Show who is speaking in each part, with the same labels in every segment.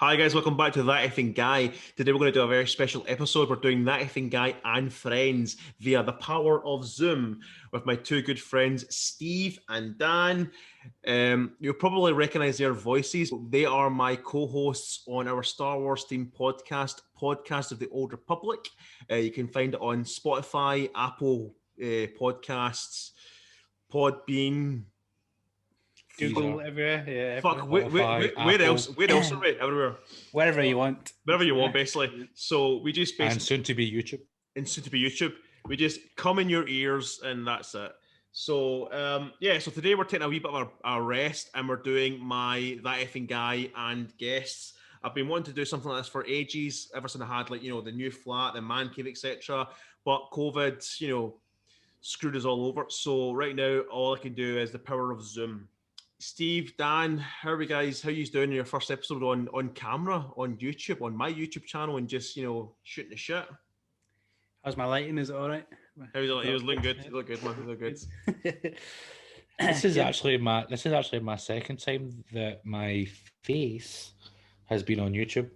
Speaker 1: Hi guys, welcome back to That Effing Guy. Today we're going to do a very special episode. We're doing That Effing Guy and Friends via the power of Zoom with my two good friends, Steve and Dan. You'll probably recognize their voices. They are my co-hosts on our Star Wars themed podcast of the Old Republic. You can find it on Spotify, Apple Podcasts, Podbean,
Speaker 2: Google everywhere, yeah.
Speaker 1: Fuck, where
Speaker 2: Apple,
Speaker 1: else? Where else are we? Everywhere.
Speaker 2: wherever you want.
Speaker 1: Wherever you want, basically. So we just
Speaker 3: and soon to be YouTube.
Speaker 1: And soon to be YouTube. We just come in your ears and that's it. So so today we're taking a wee bit of a rest and we're doing my That Effing Guy and guests. I've been wanting to do something like this for ages, ever since I had the new flat, the man cave, etc. But COVID, screwed us all over. So right now all I can do is the power of Zoom. Steve, Dan, how are you guys? How are you doing in your first episode on camera, on YouTube, on my YouTube channel, and just shooting the shit?
Speaker 2: How's my lighting? Is it all right?
Speaker 1: He was looking good. You look good, man. You look good.
Speaker 3: This is actually my second time that my face has been on YouTube,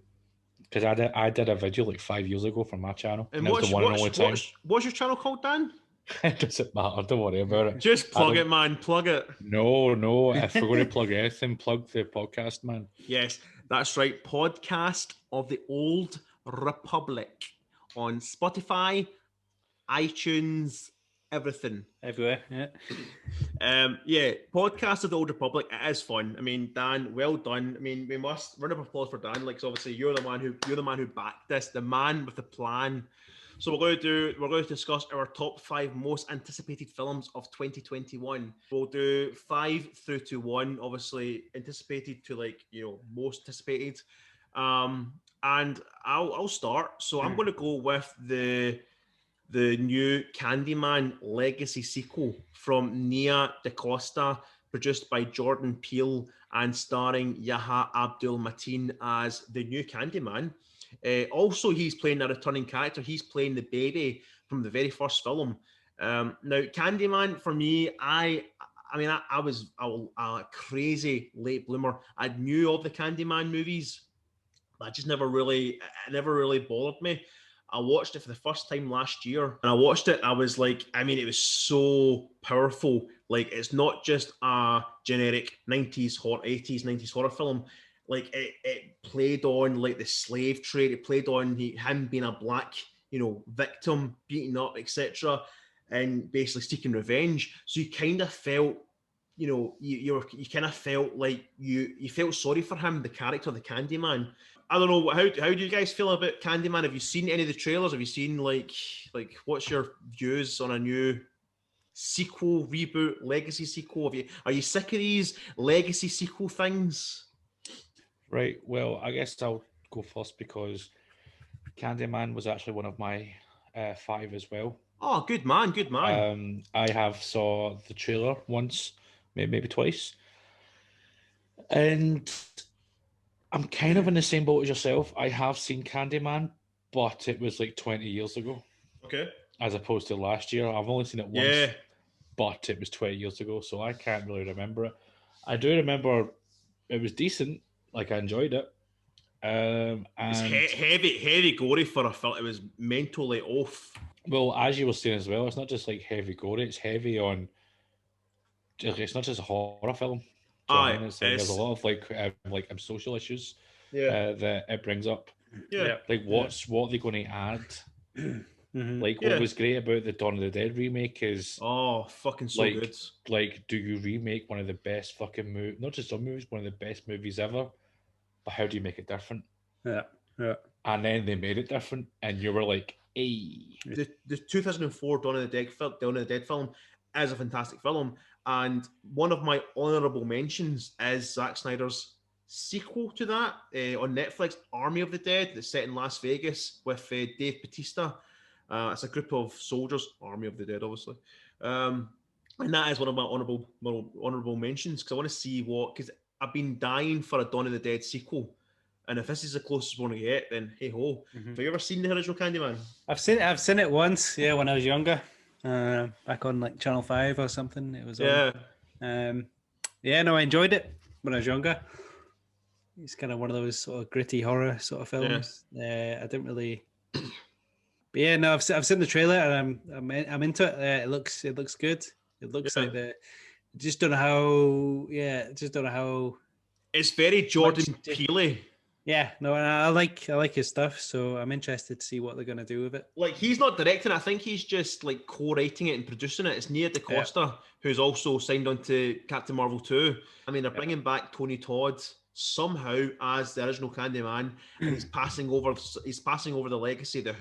Speaker 3: because I did a video like 5 years ago from my channel, and it was the one and only time.
Speaker 1: What's your channel called, Dan?
Speaker 3: It doesn't matter. Don't worry about it.
Speaker 1: Just plug it, man. Plug it.
Speaker 3: No. If we're going to plug anything, plug the podcast, man.
Speaker 1: Yes, that's right. Podcast of the Old Republic on Spotify, iTunes, everything.
Speaker 2: Everywhere, yeah.
Speaker 1: Podcast of the Old Republic. It is fun. I mean, Dan, well done. I mean, we must run up applause for Dan. Like, so obviously, you're the man who backed this, the man with the plan. So we're going to discuss our top 5 most anticipated films of 2021. We'll do 5 through to 1, obviously anticipated to most anticipated. And I'll start. So I'm going to go with the new Candyman Legacy sequel from Nia DaCosta, produced by Jordan Peele and starring Yahya Abdul-Mateen as the new Candyman. Also, he's playing a returning character. He's playing the baby from the very first film. Now, Candyman, for me, I was a crazy late bloomer. I knew of the Candyman movies, but it never really bothered me. I watched it for the first time last year, and I watched it. I was like, it was so powerful. Like, it's not just a generic 80s, 90s horror film. Like, it played on the slave trade. It played on him being a black, victim, beaten up, etc., and basically seeking revenge. So you kind of felt, you kind of felt like you felt sorry for him, the character, the Candyman. I don't know, how do you guys feel about Candyman? Have you seen any of the trailers? Have you seen like what's your views on a new sequel, reboot, legacy sequel? Are you sick of these legacy sequel things?
Speaker 3: Right. Well, I guess I'll go first because Candyman was actually one of my 5 as well.
Speaker 1: Oh, good man, good man.
Speaker 3: I have saw the trailer once, maybe twice, and I'm kind of in the same boat as yourself. I have seen Candyman, but it was like 20 years ago.
Speaker 1: Okay.
Speaker 3: As opposed to last year. I've only seen it once, but it was 20 years ago, so I can't really remember it. I do remember it was decent. Like, I enjoyed it. And
Speaker 1: it's heavy gory for a film. It was mentally off.
Speaker 3: Well, as you were saying as well, it's not just like heavy gory. It's heavy on. It's not just a horror film. There's a lot of social issues that it brings up.
Speaker 1: Yeah.
Speaker 3: Like, what are they going to add? What was great about the Dawn of the Dead remake is
Speaker 1: fucking so good.
Speaker 3: Like, do you remake one of the best fucking movies? Not just some movies, one of the best movies ever. But how do you make it different?
Speaker 2: Yeah.
Speaker 3: And then they made it different, and you were like, "Hey."
Speaker 1: The 2004 Dawn of the Dead film is a fantastic film, and one of my honourable mentions is Zack Snyder's sequel to that on Netflix, Army of the Dead, that's set in Las Vegas with Dave Bautista. It's a group of soldiers, Army of the Dead, obviously. And that is one of my honourable mentions, because I want to see because I've been dying for a Dawn of the Dead sequel. And if this is the closest one to get, then hey ho. Have you ever seen the original Candyman?
Speaker 2: I've seen it once, when I was younger. Back on Channel 5 or something. It was on. I enjoyed it when I was younger. It's kind of one of those sort of gritty horror sort of films. I didn't really. But yeah, no, I've seen the trailer and I'm into it. It looks good. It looks like just don't know how. Yeah, just don't know how.
Speaker 1: It's very Jordan Peele.
Speaker 2: Yeah, no, I like his stuff, so I'm interested to see what they're gonna do with it.
Speaker 1: Like, he's not directing it. I think he's just like co-writing it and producing it. It's Nia DaCosta, who's also signed on to Captain Marvel 2. I mean, they're bringing back Tony Todd somehow as the original Candyman, and he's passing over the legacy, the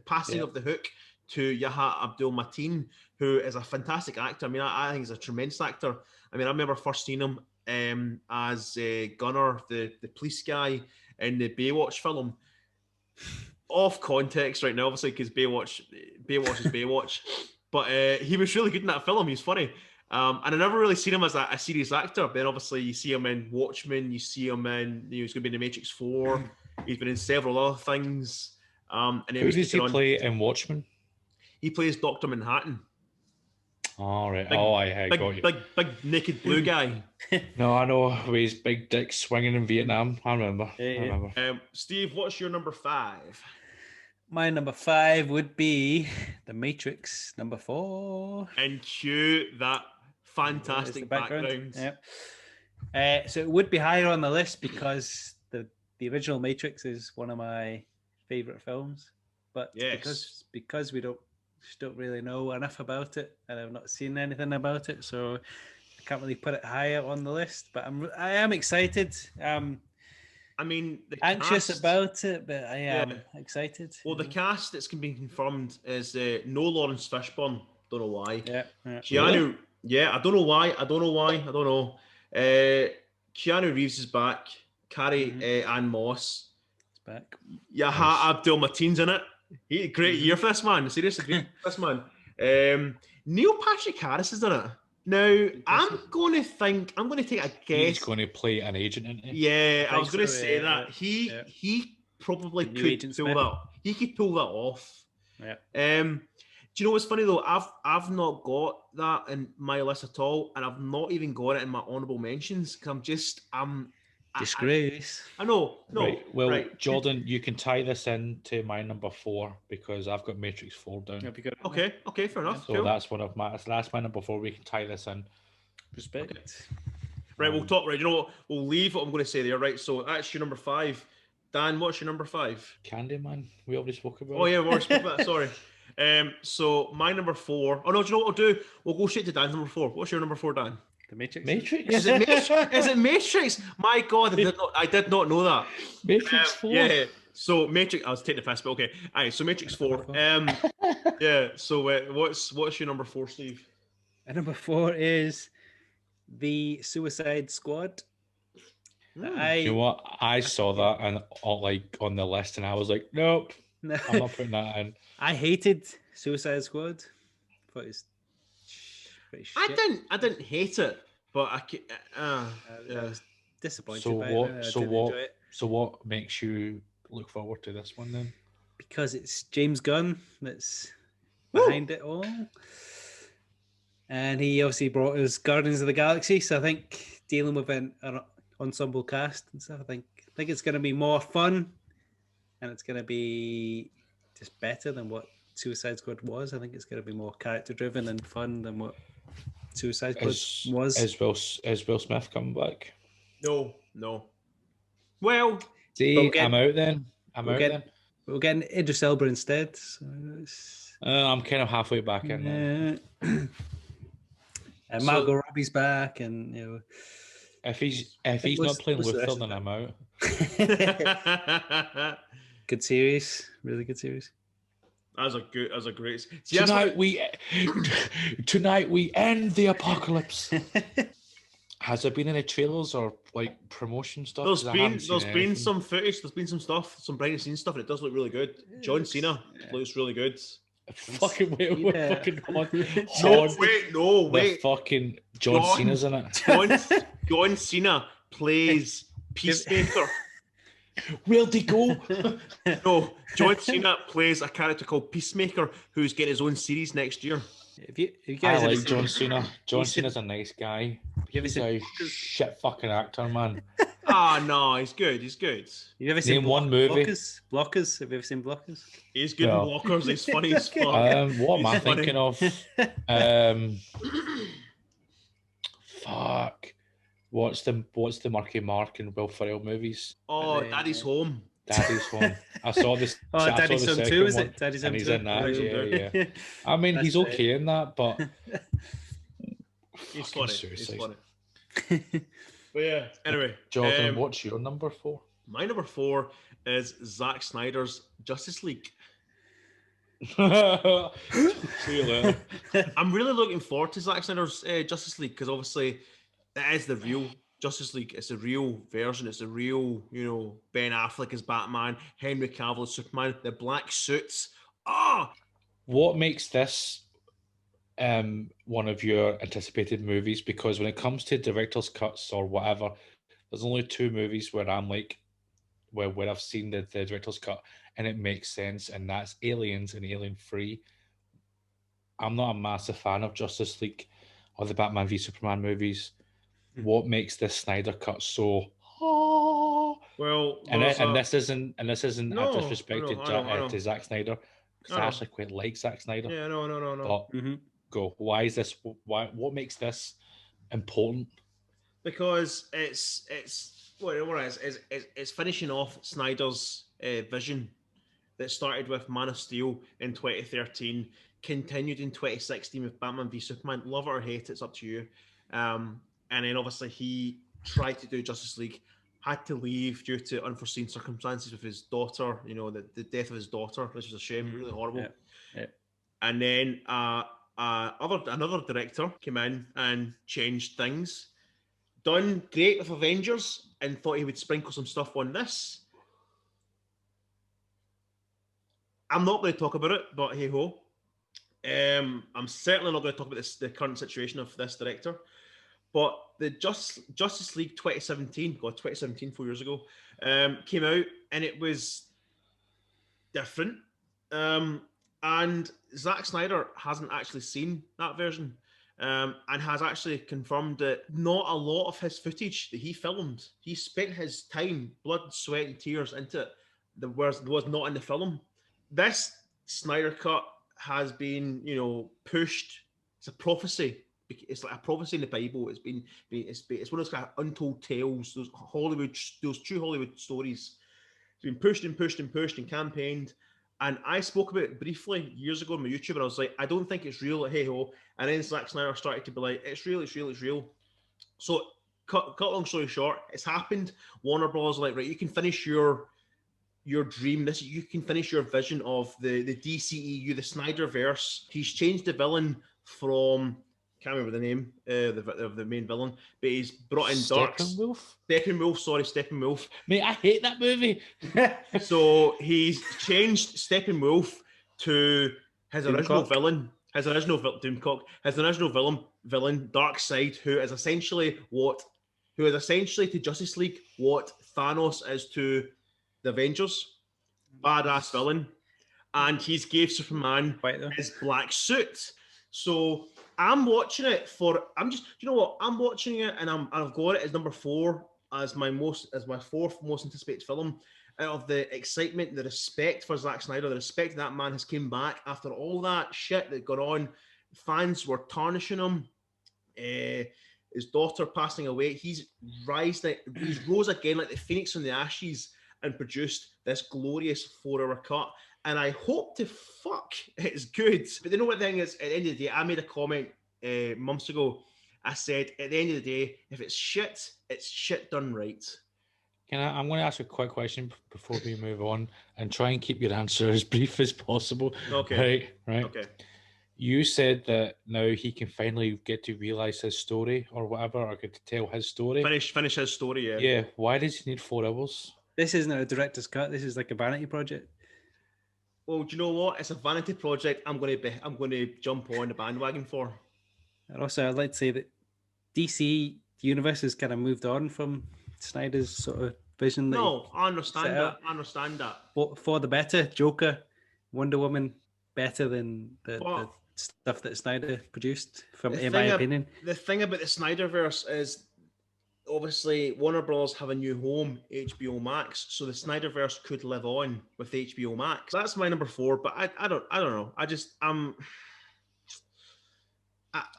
Speaker 1: passing of the Hook to Yahya Abdul-Mateen, who is a fantastic actor. I mean, I think he's a tremendous actor. I mean, I remember first seeing him as Gunnar, the police guy in the Baywatch film. Off context right now, obviously, because Baywatch is Baywatch. But he was really good in that film. He's funny. And I never really seen him as a serious actor. But then obviously you see him in Watchmen. You see him in, he's going to be in The Matrix 4. He's been in several other things. And
Speaker 3: who does he play in Watchmen?
Speaker 1: He plays Dr. Manhattan.
Speaker 3: All right. I got you.
Speaker 1: Big naked blue guy.
Speaker 3: No, I know. With his big dick swinging in Vietnam. I remember.
Speaker 1: Steve, what's your number 5?
Speaker 2: My number 5 would be The Matrix, number 4.
Speaker 1: And cue that fantastic background.
Speaker 2: Yep. So it would be higher on the list because the original Matrix is one of my favorite films. But because we don't really know enough about it, and I've not seen anything about it, so I can't really put it higher on the list. But I am excited.
Speaker 1: I mean,
Speaker 2: anxious about it, but I am excited.
Speaker 1: Well, the cast that's been confirmed is no Lawrence Fishburne. Don't know why. Keanu. Really? Yeah, I don't know why. I don't know. Keanu Reeves is back. Carrie Ann Moss
Speaker 2: is back.
Speaker 1: Yahya Abdul-Mateen's in it. He had a great year for this man. Seriously, great for this man. Neil Patrick Harris is in it. Now, I'm going to take a guess.
Speaker 3: He's going to play an agent, isn't he?
Speaker 1: Yeah, I was going to say that. He probably could pull that. He could pull that off.
Speaker 2: Yeah.
Speaker 1: Do you know what's funny though? I've not got that in my list at all, and I've not even got it in my honourable mentions because
Speaker 2: disgrace.
Speaker 1: I know. No.
Speaker 3: Right. Well, Jordan, you can tie this in to my number 4 because I've got Matrix 4 down.
Speaker 1: Okay, fair enough.
Speaker 3: So cool. That's my number 4. We can tie this in.
Speaker 2: Respect.
Speaker 1: Okay. Right, we'll talk. Right, you know what? We'll leave what I'm going to say there. Right, so that's your number 5. Dan, what's your number 5?
Speaker 3: Candyman. We already spoke about.
Speaker 1: Oh yeah, we already spoke about that. Sorry. So my number 4. Oh no, do you know what we'll do? We'll go straight to Dan's number 4. What's your number 4, Dan?
Speaker 2: The Matrix.
Speaker 1: Is it Matrix? My God, I did not know that.
Speaker 3: Matrix 4.
Speaker 1: Yeah. So Matrix. I was taking the piss, but okay. All right. So Matrix 4. Yeah. So what's your number 4, Steve?
Speaker 2: Number 4 is The Suicide Squad.
Speaker 3: You know what? I saw that and on the list, and I was like, nope, I'm not putting that in.
Speaker 2: I hated Suicide Squad. Thought it was pretty shit.
Speaker 1: I didn't hate it, but I
Speaker 2: was disappointed.
Speaker 3: So what makes you look forward to this one then?
Speaker 2: Because it's James Gunn that's behind it all, and he obviously brought us Guardians of the Galaxy. So I think dealing with an ensemble cast and stuff, I think it's going to be more fun, and it's going to be just better than what Suicide Squad was. I think it's going to be more character driven and fun than what Suicide Squad was.
Speaker 3: Is Will Smith coming back?
Speaker 1: No. Well,
Speaker 3: see, I'm out then.
Speaker 2: We're getting Idris Elba instead. So
Speaker 3: I'm kind of halfway back in.
Speaker 2: And Margot Robbie's back, and
Speaker 3: if he's not playing Luther, then I'm out.
Speaker 2: Good series, really good series.
Speaker 1: As a great.
Speaker 3: Tonight we end the apocalypse. Has there been any trailers or promotion stuff?
Speaker 1: There's been some footage. There's been some stuff, some behind the scenes stuff, and it does look really good. John Cena looks really good.
Speaker 3: Fucking wait.
Speaker 1: No, wait.
Speaker 3: Fucking John Cena's in it.
Speaker 1: John Cena plays Peacemaker.
Speaker 3: Where'd he go?
Speaker 1: No, John Cena plays a character called Peacemaker who's getting his own series next year.
Speaker 2: If you guys
Speaker 3: I like John Cena. John Cena's a nice guy. He's a shit fucking actor, man.
Speaker 1: no, he's good. He's good.
Speaker 2: You ever seen
Speaker 3: one movie?
Speaker 2: Blockers? Have you ever seen Blockers?
Speaker 1: He's good in Blockers. He's funny as fuck.
Speaker 3: What am I thinking of? Fuck. What's the Marky Mark and Will Ferrell movies?
Speaker 1: Oh, Daddy's Home.
Speaker 3: Daddy's Home. I saw this.
Speaker 2: Daddy's Home 2, is it?
Speaker 3: Daddy's Home 2. He's in that. Yeah. I mean, he's okay in that, but
Speaker 1: he's funny. He's funny. But yeah. Anyway,
Speaker 3: Jordan, what's your number 4?
Speaker 1: My number 4 is Zack Snyder's Justice League.
Speaker 3: See you later.
Speaker 1: I'm really looking forward to Zack Snyder's Justice League because obviously it is the real Justice League. It's a real version. It's a real, Ben Affleck as Batman, Henry Cavill as Superman, the black suits.
Speaker 3: What makes this one of your anticipated movies? Because when it comes to director's cuts or whatever, there's only 2 movies where I'm like, where I've seen the director's cut and it makes sense, and that's Aliens and Alien 3. I'm not a massive fan of Justice League or the Batman v Superman movies. What makes this Snyder cut so?
Speaker 1: Well,
Speaker 3: and this isn't a disrespect to Zack Snyder, because I actually quite like Zack Snyder.
Speaker 1: Yeah, no.
Speaker 3: But go. Why is this? What makes this important?
Speaker 1: Because it's finishing off Snyder's vision that started with Man of Steel in 2013, continued in 2016 with Batman v Superman. Love it or hate it, it's up to you. And then obviously he tried to do Justice League, had to leave due to unforeseen circumstances with his daughter, the death of his daughter, which is a shame, really horrible.
Speaker 2: Yeah.
Speaker 1: And then another director came in and changed things. Done great with Avengers and thought he would sprinkle some stuff on this. I'm not going to talk about it, but hey ho. I'm certainly not going to talk about the current situation of this director. But the Justice League 2017, 4 years ago, came out and it was different. And Zack Snyder hasn't actually seen that version and has actually confirmed that not a lot of his footage that he filmed, he spent his time, blood, sweat, and tears into it that was not in the film. This Snyder cut has been, pushed. It's a prophecy. It's like a prophecy in the Bible. It's one of those kind of untold tales. Those true Hollywood stories. It's been pushed and campaigned. And I spoke about it briefly years ago on my YouTube, and I was like, I don't think it's real. Hey ho! And then Zack Snyder started to be like, it's real. So, cut long story short, it's happened. Warner Bros. Like, right, you can finish your dream. You can finish your vision of the DCEU, the Snyderverse. He's changed the villain from, can't remember the name of the main villain, but he's brought in
Speaker 3: Steppenwolf.
Speaker 1: Steppenwolf.
Speaker 3: Mate, I hate that movie.
Speaker 1: So he's changed Steppenwolf to his original villain, Doomcock, his original villain, Darkseid, who is essentially to Justice League what Thanos is to the Avengers. Badass villain. And he's gave Superman his black suit. So I'm watching it I'm watching it and I've got it as number 4 as my 4th most anticipated film. Out of the excitement, the respect for Zack Snyder, the respect that man has came back after all that shit that got on. Fans were tarnishing him. His daughter passing away. He's rose again like the phoenix from the ashes and produced this glorious 4-hour cut. And I hope to fuck it's good. But you know what the thing is, at the end of the day, I made a comment months ago. I said, at the end of the day, if it's shit done right.
Speaker 3: I'm going to ask a quick question before we move on and try and keep your answer as brief as possible.
Speaker 1: Okay.
Speaker 3: Right.
Speaker 1: Okay.
Speaker 3: You said that now he can finally get to realize his story or whatever, or get to tell his story.
Speaker 1: Finish his story, yeah.
Speaker 3: Yeah. Why does he need 4 hours?
Speaker 2: This isn't a director's cut. This is like a vanity project.
Speaker 1: Well, do you know what? It's a vanity project. I'm going to jump on the bandwagon for.
Speaker 2: And also, I'd like to say that DC Universe has kind of moved on from Snyder's sort of vision.
Speaker 1: I understand that.
Speaker 2: But for the better, Joker, Wonder Woman, better than the stuff that Snyder produced, in my opinion.
Speaker 1: The thing about the Snyderverse is obviously Warner Bros. Have a new home, HBO Max, so the Snyderverse could live on with HBO Max. That's my number 4, but I don't know.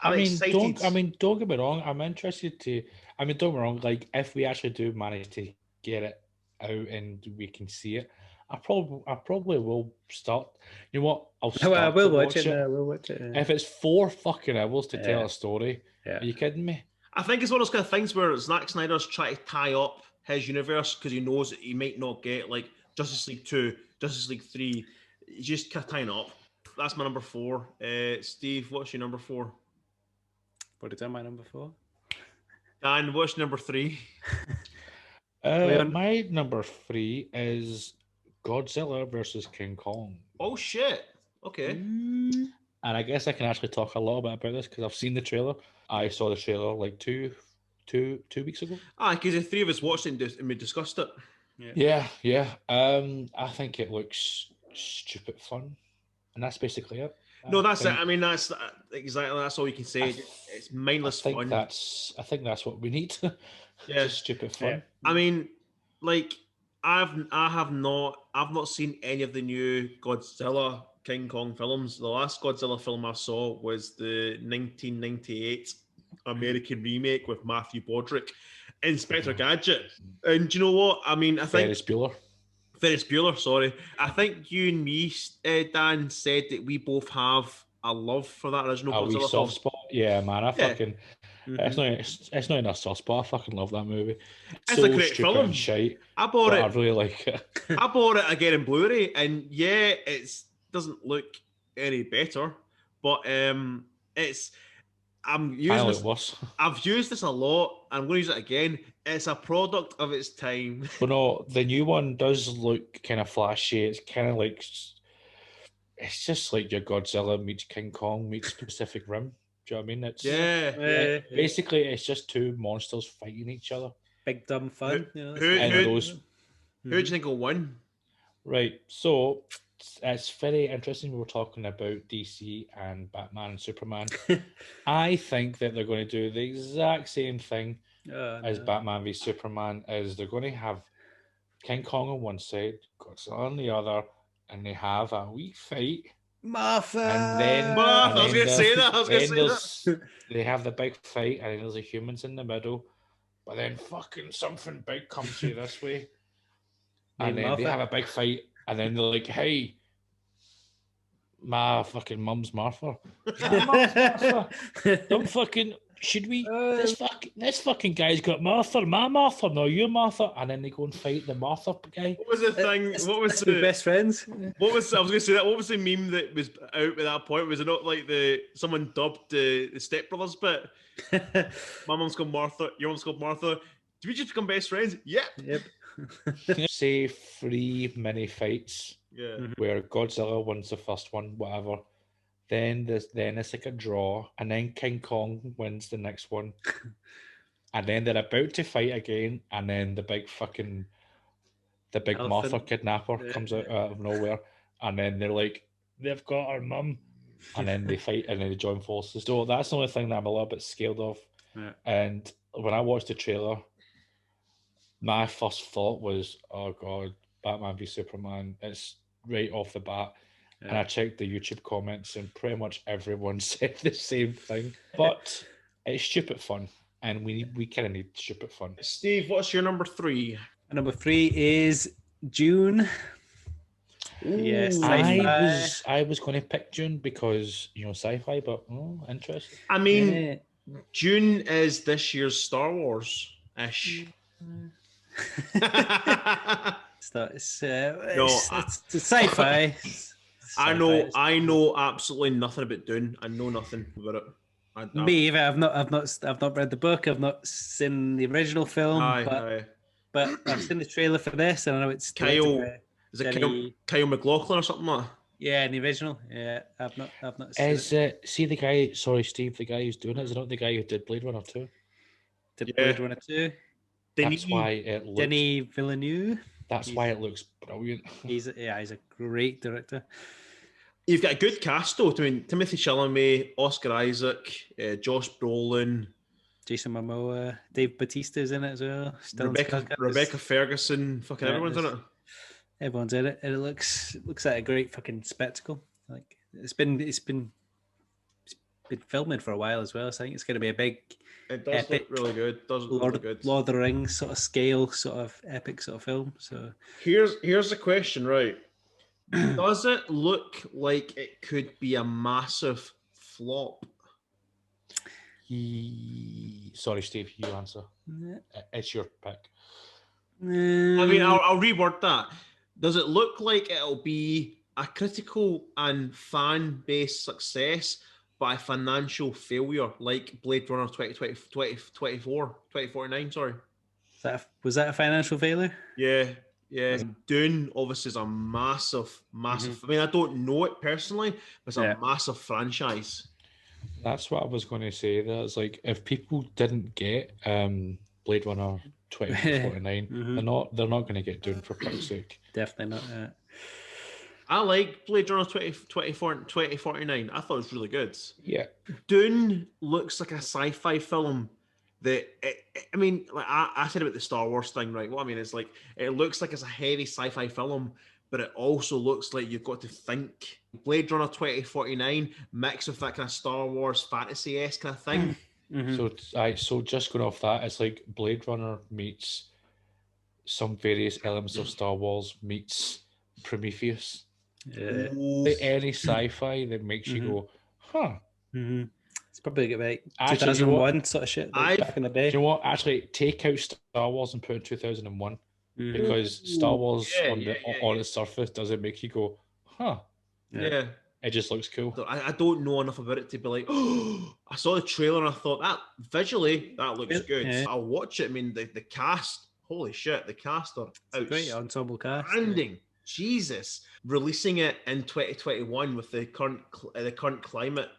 Speaker 1: I'm excited.
Speaker 3: Don't get me wrong. I'm interested to. Don't get me wrong. Like, if we actually do manage to get it out and we can see it, I probably will start. You know what?
Speaker 2: I will watch it. I will watch it.
Speaker 3: If it's 4 fucking hours to tell a story, are you kidding me?
Speaker 1: I think it's one of those kind of things where Zack Snyder's trying to tie up his universe because he knows that he might not get like Justice League 2, Justice League 3. He's just kind of tying up. That's my number 4. Steve, what's your number 4?
Speaker 2: What is that, my number 4?
Speaker 1: Dan, what's number 3?
Speaker 3: My number 3 is Godzilla versus King Kong.
Speaker 1: Oh shit! Okay.
Speaker 3: And I guess I can actually talk a little bit about this because I've seen the trailer. I saw the trailer like two weeks ago.
Speaker 1: Because the 3 of us watched it and we discussed it.
Speaker 3: Yeah. I think it looks stupid fun, and that's basically it.
Speaker 1: No, that's it. I mean, that's exactly that's all you can say. It's mindless fun.
Speaker 3: I think that's what we need. Just stupid fun.
Speaker 1: Yeah. I mean, like I've not seen any of the new Godzilla King Kong films. The last Godzilla film I saw was the 1998 American remake with Matthew Broderick, Inspector Gadget. And do you know what? I mean, I think Ferris Bueller, sorry. I think you and me, Dan, said that we both have a love for that original Godzilla film.
Speaker 3: Soft spot. Yeah, man. Fucking... It's not in a soft spot. I fucking love that movie.
Speaker 1: It's a great film.
Speaker 3: Shite,
Speaker 1: I bought it.
Speaker 3: I really like it.
Speaker 1: I bought it again in Blu-ray, and it doesn't look any better, but it's... I'm using this. I've used this a lot. I'm going to use it again. It's a product of its time.
Speaker 3: But no, the new one does look kind of flashy. It's kind of like, it's just like your Godzilla meets King Kong meets Pacific Rim. Do you know what I mean? It's basically it's just 2 monsters fighting each other.
Speaker 2: Big dumb fun.
Speaker 1: Who do you think will win?
Speaker 3: Right. So it's very interesting. We were talking about DC and Batman and Superman. I think that they're going to do the exact same thing as Batman v Superman. Is they're going to have King Kong on one side, Godzilla on the other, and they have a wee fight.
Speaker 2: Martha.
Speaker 3: And then
Speaker 1: I was going to say that.
Speaker 3: They have the big fight, and then there's the humans in the middle. But then fucking something big comes through this way, and then they have a big fight. And then they're like, hey, my fucking mum's Martha. Martha. Don't fucking, should we, this fucking guy's got Martha, my Martha, no, your Martha. And then they go and fight the Martha guy.
Speaker 1: What was the thing? What was
Speaker 2: the best friends?
Speaker 1: I was going to say that. What was the meme that was out at that point? Was it not like someone dubbed the Step Brothers bit? My mum's called Martha, your mum's called Martha. Did we just become best friends? Yep.
Speaker 3: Say 3 mini fights where Godzilla wins the first one, whatever. Then it's like a draw, and then King Kong wins the next one, and then they're about to fight again, and then the big Martha kidnapper comes out of nowhere, and then they're like, they've got our mum, and then they fight, and then they join forces. So that's the only thing that I'm a little bit scared of. And when I watched the trailer, my first thought was, oh God, Batman v Superman. It's right off the bat. And I checked the YouTube comments and pretty much everyone said the same thing. But it's stupid fun. And we kind of need stupid fun.
Speaker 1: Steve, what's your number 3?
Speaker 2: Number 3 is Dune. Yes,
Speaker 3: I was going to pick Dune because, sci-fi, but interesting.
Speaker 1: I mean, Dune is this year's Star Wars-ish.
Speaker 2: It's sci-fi.
Speaker 1: I know absolutely nothing about Dune. I know nothing about it.
Speaker 2: Me either. I've not read the book. I've not seen the original film. But I've seen the trailer for this, and I know it's
Speaker 1: Kyle. Is it Kyle MacLachlan or something like that?
Speaker 2: Yeah, in the original. Yeah, I've not seen
Speaker 3: it. See the guy? Sorry, Steve. The guy who's doing it is not the guy who did Blade Runner 2.
Speaker 2: Blade Runner 2.
Speaker 3: That's why it looks...
Speaker 2: Denis Villeneuve.
Speaker 3: That's why it looks brilliant.
Speaker 2: He's a great director.
Speaker 1: You've got a good cast though. I mean, Timothée Chalamet, Oscar Isaac, Josh Brolin.
Speaker 2: Jason Momoa, Dave Bautista's in it as well.
Speaker 1: Rebecca Ferguson, fucking everyone's in it.
Speaker 2: Everyone's in it, and it looks like a great fucking spectacle. Like it's been filming for a while as well. So I think it's going to be a big.
Speaker 1: It does epic, look really good.
Speaker 2: Lord of the Rings sort of scale, sort of epic sort of film. So
Speaker 1: here's the question, right? Does it look like it could be a massive flop?
Speaker 3: Sorry, Steve, you answer. It's your pick.
Speaker 1: I mean, I'll reword that. Does it look like it'll be a critical and fan-based success, but a financial failure, like Blade Runner 2049, sorry.
Speaker 2: Was that a financial failure?
Speaker 1: Yeah. Dune, obviously, is a massive... I mean, I don't know it personally, but it's a massive franchise.
Speaker 3: That's what I was going to say. That's like, if people didn't get Blade Runner 2049, they're not going to get Dune, for fuck's sake.
Speaker 2: Definitely not.
Speaker 1: I like Blade Runner 2049. I thought it was really good.
Speaker 3: Yeah.
Speaker 1: Dune looks like a sci-fi film that, I mean, like I said about the Star Wars thing, right? What I mean is, like, it looks like it's a heavy sci-fi film, but it also looks like you've got to think. Blade Runner 2049 mixed with that kind of Star Wars fantasy-esque kind of thing.
Speaker 3: So just going off that, it's like Blade Runner meets some various elements of Star Wars meets Prometheus.
Speaker 2: Yeah.
Speaker 3: Like any sci-fi that makes you go, huh.
Speaker 2: It's probably about 2001 sort of shit, like back in the day.
Speaker 3: Do you know what? Actually, take out Star Wars and put in 2001. Because Star Wars on its surface doesn't make you go, huh.
Speaker 1: Yeah.
Speaker 3: It just looks cool.
Speaker 1: I don't know enough about it to be like, oh, I saw the trailer and I thought, that visually, that looks good. Yeah. I'll watch it. I mean, the cast, holy shit, the cast are
Speaker 2: great ensemble cast.
Speaker 1: Outstanding. Jesus. Releasing it in 2021 with the current climate.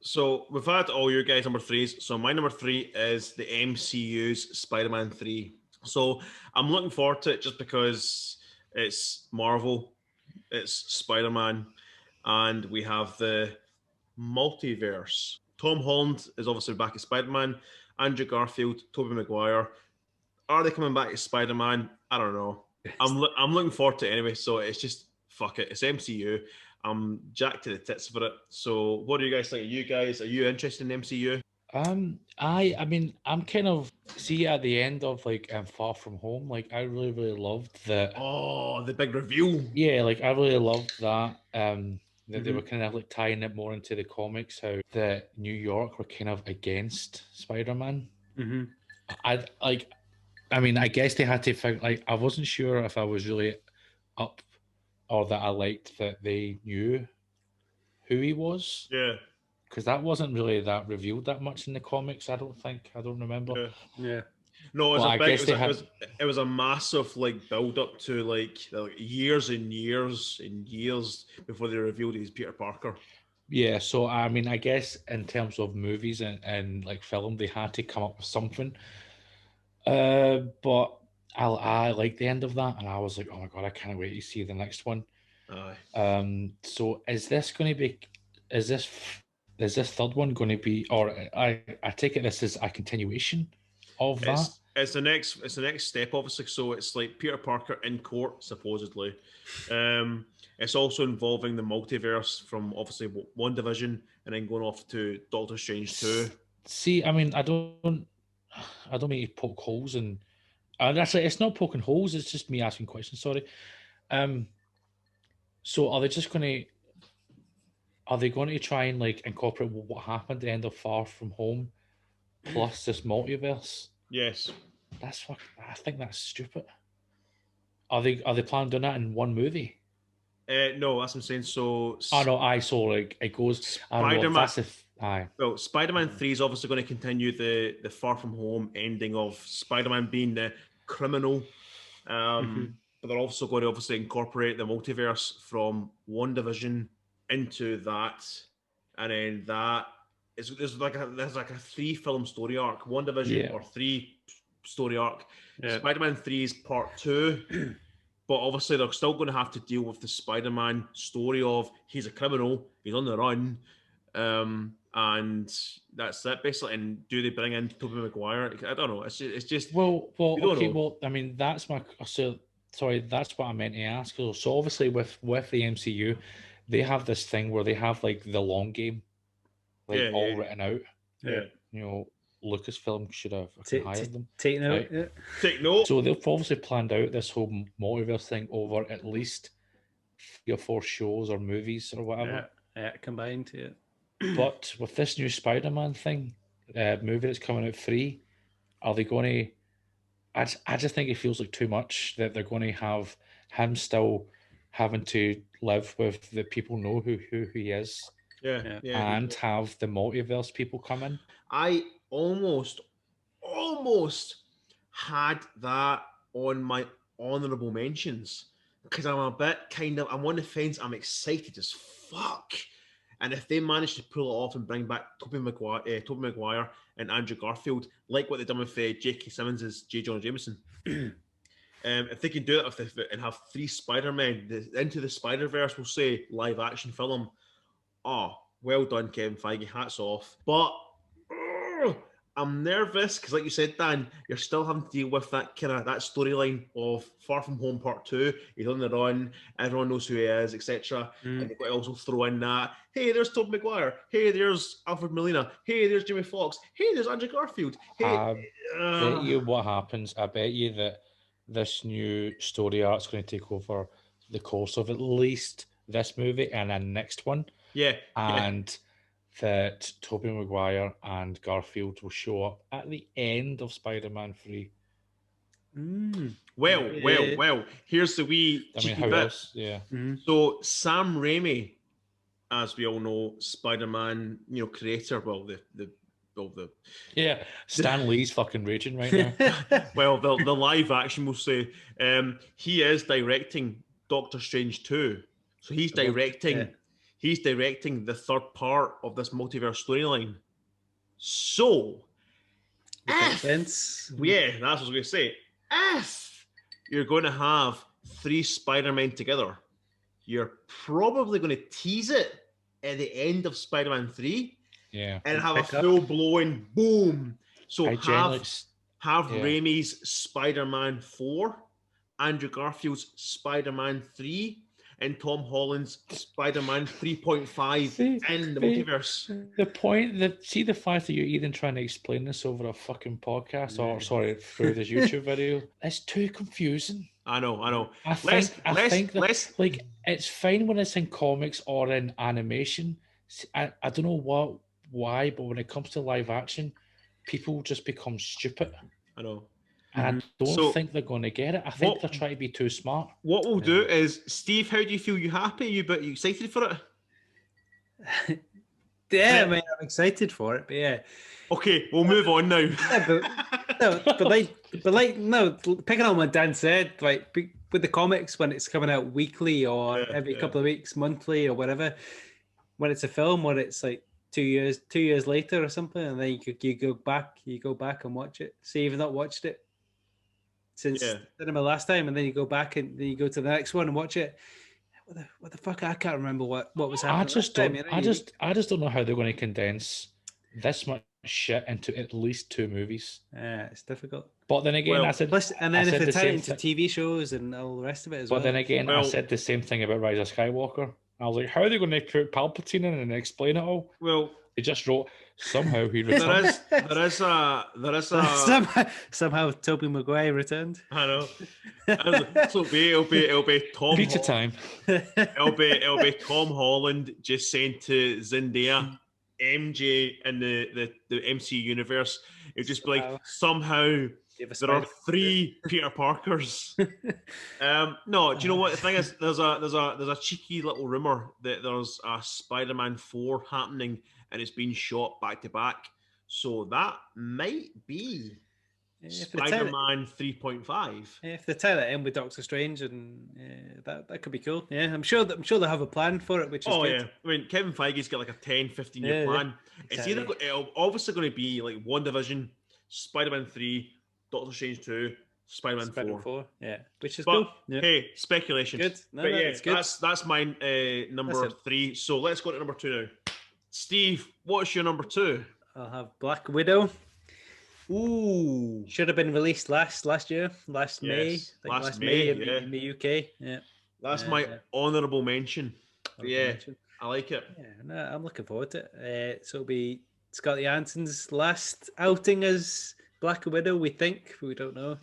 Speaker 1: So we've had all your guys' number threes. So my number three is the MCU's Spider-Man 3. So I'm looking forward to it just because it's Marvel, it's Spider-Man, and we have the multiverse. Tom Holland is obviously back as Spider-Man. Andrew Garfield, Tobey Maguire. Are they coming back as Spider-Man? I don't know. I'm looking forward to it anyway. So it's just, fuck it. It's MCU. I'm jacked to the tits for it. So what do you guys think? Are you interested in MCU?
Speaker 3: I mean, I'm kind of at the end of like Far From Home. Like, I really loved
Speaker 1: the big reveal.
Speaker 3: Yeah, like I really loved that. That they were kind of like tying it more into the comics. How the New York were kind of against Spider-Man. I mean, I guess they had to figure. Like, I wasn't sure if I was really up or that I liked that they knew who he was.
Speaker 1: Yeah.
Speaker 3: Because that wasn't really that revealed that much in the comics, I don't remember.
Speaker 1: Yeah. No, it was a massive like build up to like years and years and years before they revealed he's Peter Parker.
Speaker 3: Yeah, so I mean, I guess in terms of movies and like film, they had to come up with something. But I like the end of that, and I was like, oh my god, I can't wait to see the next one. So is this third one going to be, or I take it this is a continuation of that?
Speaker 1: It's the next step, obviously. So it's like Peter Parker in court, supposedly. It's also involving the multiverse from obviously WandaVision and then going off to Doctor Strange 2.
Speaker 3: See, I mean, I don't mean to poke holes in. Actually, it's not poking holes. It's just me asking questions. Sorry. So are they going to try and like incorporate what happened at the end of Far From Home plus this multiverse?
Speaker 1: Yes.
Speaker 3: I think that's stupid. Are they planning on doing that in one movie?
Speaker 1: No, that's what I'm saying. So
Speaker 3: so like it goes Spider-Man.
Speaker 1: Well, Spider-Man 3 is obviously going to continue the Far From Home ending of Spider-Man being the criminal. But they're also going to obviously incorporate the multiverse from WandaVision into that, and then there's like a 3-film story arc. WandaVision or 3 story arc. Spider-Man 3 is part 2, but obviously they're still going to have to deal with the Spider-Man story of he's a criminal, he's on the run. and that's it basically. And do they bring in Tobey Maguire? I don't know. It's just
Speaker 3: okay. Well, I mean, that's my sorry. That's what I meant to ask. So obviously, with the MCU, they have this thing where they have like the long game, like all written out.
Speaker 1: Yeah.
Speaker 3: You know, Lucasfilm should have hired them.
Speaker 2: Take note.
Speaker 3: Right?
Speaker 2: Yeah.
Speaker 1: Take note.
Speaker 3: So they've obviously planned out this whole multiverse thing over at least 3 or 4 shows or movies or whatever.
Speaker 2: Yeah, combined. Yeah.
Speaker 3: But with this new Spider-Man thing, movie that's coming out free, are they going to? I just think it feels like too much that they're going to have him still having to live with the people know who he is.
Speaker 1: Yeah.
Speaker 3: And have the multiverse people come in.
Speaker 1: I almost had that on my honorable mentions because I'm a bit I'm on the fence. I'm excited as fuck. And if they manage to pull it off and bring back Tobey Maguire and Andrew Garfield, like what they've done with J.K. Simmons as J. Jonah Jameson, if they can do it and have 3 Spider-Men, Into the Spider-Verse, we'll say, live action film, well done, Kevin Feige, hats off. But I'm nervous because, like you said, Dan, you're still having to deal with that storyline of Far From Home Part 2. He's on the run, everyone knows who he is, etc. And you've got to also throw in that, hey, there's Tobey Maguire. Hey, there's Alfred Molina. Hey, there's Jimmy Fox. Hey, there's Andrew Garfield. Hey,
Speaker 3: I bet you what happens. I bet you that this new story arc's going to take over the course of at least this movie and the next one.
Speaker 1: Yeah.
Speaker 3: And that Tobey Maguire and Garfield will show up at the end of Spider-Man 3.
Speaker 1: Well. Here's the wee cheeky bit.
Speaker 3: Else? Yeah.
Speaker 1: So Sam Raimi, as we all know, Spider-Man, creator.
Speaker 3: Stan Lee's fucking raging right now.
Speaker 1: Well, the live action, we'll say, he is directing Doctor Strange 2. So he's directing. He's directing the third part of this multiverse storyline. So, that's what I was going to say. If you're going to have 3 Spider-Men together, you're probably going to tease it at the end of Spider-Man 3.
Speaker 3: Yeah.
Speaker 1: And have a full-blown boom. So have Raimi's Spider-Man 4, Andrew Garfield's Spider-Man 3, and Tom Holland's Spider-Man 3.5 in the multiverse.
Speaker 3: The fact that you're even trying to explain this over a fucking podcast through this YouTube video, it's too confusing.
Speaker 1: I know.
Speaker 3: I think like it's fine when it's in comics or in animation. I don't know why, but when it comes to live action, people just become stupid.
Speaker 1: I know.
Speaker 3: And I don't think they're going to get it. I think they're trying to be too smart.
Speaker 1: What we'll do is, Steve, how do you feel? You happy? You excited for it?
Speaker 2: Yeah, I mean, I'm excited for it, but yeah.
Speaker 1: Okay, we'll move on now.
Speaker 2: Picking on what Dan said, like with the comics, when it's coming out weekly or every couple of weeks, monthly or whatever, when it's a film, when it's like 2 years later or something, and then you go back and watch it. See, you've not watched it since cinema last time, and then you go back and then you go to the next one and watch it. What the fuck? I can't remember what was happening.
Speaker 3: I just don't know how they're going to condense this much shit into at least 2 movies.
Speaker 2: Yeah, it's difficult.
Speaker 3: But then again, if they
Speaker 2: turn it into TV shows and all the rest of it as well.
Speaker 3: But then again, I said the same thing about Rise of Skywalker. I was like, how are they going to put Palpatine in and explain it all?
Speaker 1: Well,
Speaker 3: they just wrote somehow he returned.
Speaker 1: There is a
Speaker 2: somehow Tobey Maguire returned.
Speaker 1: I know. It'll be Tom.
Speaker 3: Pizza time.
Speaker 1: It'll be Tom Holland just saying to Zendaya, MJ in the MCU universe. It'll just be like somehow there are 3 Peter Parkers. No, do you know what the thing is? There's a cheeky little rumor that there's a Spider-Man 4 happening, and it's been shot back to back. So that might be Spider-Man 3.5.
Speaker 2: If they tie that in with Doctor Strange, and that could be cool. Yeah, I'm sure they have a plan for it, which is good.
Speaker 1: Yeah. I mean, Kevin Feige's got like a 10-15 year plan. Exactly. It's obviously going to be like WandaVision, Spider-Man 3, Doctor Strange 2, Spider-Man 4.
Speaker 2: Yeah, which is cool. Yeah.
Speaker 1: Hey, speculation.
Speaker 2: Good.
Speaker 1: It's good. That's my number 3. So let's go to number 2 now. Steve, what's your number 2?
Speaker 2: I'll have Black Widow.
Speaker 1: Ooh,
Speaker 2: should have been released last year, May. Last May in the UK. Yeah,
Speaker 1: that's my honourable mention. I like it.
Speaker 2: Yeah, no, I'm looking forward to it. So it'll be Scarlett Johansson's last outing as Black Widow. We think, we don't know.